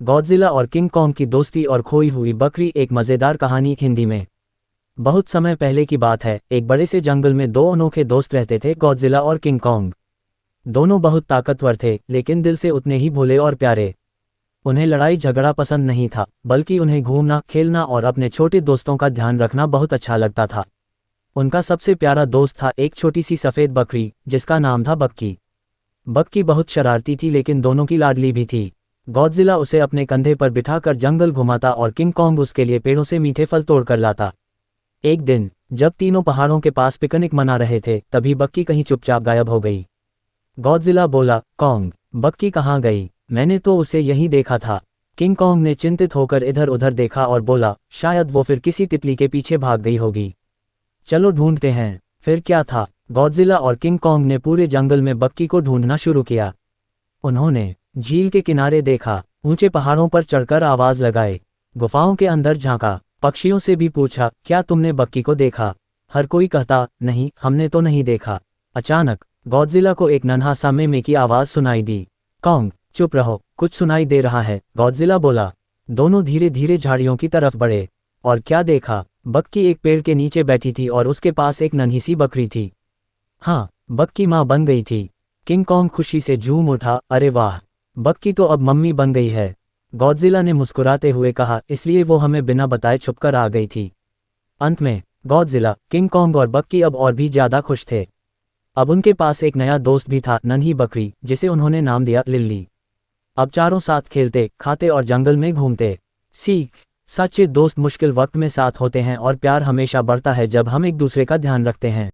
Godzilla और king Kong की दोस्ती और खोई हुई बकरी, एक मज़ेदार कहानी हिंदी में। बहुत समय पहले की बात है, एक बड़े से जंगल में दो अनोखे दोस्त रहते थे, गॉडजिला और किंग कॉन्ग। दोनों बहुत ताकतवर थे, लेकिन दिल से उतने ही भोले और प्यारे। उन्हें लड़ाई झगड़ा पसंद नहीं था, बल्कि उन्हें घूमना, खेलना और अपने छोटे दोस्तों का ध्यान रखना बहुत अच्छा लगता था। उनका सबसे प्यारा दोस्त था एक छोटी सी सफ़ेद बकरी, जिसका नाम था बक्की। बक्की बहुत शरारती थी, लेकिन दोनों की लाडली भी थी। गॉडजिला उसे अपने कंधे पर बिठाकर जंगल घुमाता और किंग कॉन्ग उसके लिए पेड़ों से मीठे फल तोड़ कर लाता। एक दिन जब तीनों पहाड़ों के पास पिकनिक मना रहे थे, तभी बक्की कहीं चुपचाप गायब हो गई। गॉडजिला बोला, कॉन्ग, बक्की कहाँ गई? मैंने तो उसे यहीं देखा था। किंग कॉन्ग ने चिंतित होकर इधर उधर देखा और बोला, शायद वो फिर किसी तितली के पीछे भाग गई होगी। चलो ढूंढते हैं। फिर क्या था, गॉडजिला और किंग कॉन्ग ने पूरे जंगल में बक्की को ढूंढना शुरू किया। उन्होंने झील के किनारे देखा, ऊंचे पहाड़ों पर चढ़कर आवाज लगाए, गुफाओं के अंदर झांका, पक्षियों से भी पूछा, क्या तुमने बक्की को देखा? हर कोई कहता, नहीं, हमने तो नहीं देखा। अचानक गॉडजिला को एक नन्हा सा मेमे की आवाज सुनाई दी। कॉन्ग, चुप रहो, कुछ सुनाई दे रहा है, गॉडजिला बोला। दोनों धीरे धीरे झाड़ियों की तरफ बढ़े, और क्या देखा, बक्की एक पेड़ के नीचे बैठी थी और उसके पास एक नन्ही सी बकरी थी। हाँ, बक्की माँ बन गई थी। किंग कॉन्ग खुशी से झूम उठा, अरे वाह, बक्की तो अब मम्मी बन गई है। गॉडजिला ने मुस्कुराते हुए कहा, इसलिए वो हमें बिना बताए छुपकर आ गई थी। अंत में गॉडजिला, किंग कॉन्ग और बक्की अब और भी ज्यादा खुश थे। अब उनके पास एक नया दोस्त भी था, नन्ही बकरी, जिसे उन्होंने नाम दिया लिल्ली। अब चारों साथ खेलते, खाते और जंगल में घूमते। सीख, सच्चे दोस्त मुश्किल वक्त में साथ होते हैं और प्यार हमेशा बढ़ता है जब हम एक दूसरे का ध्यान रखते हैं।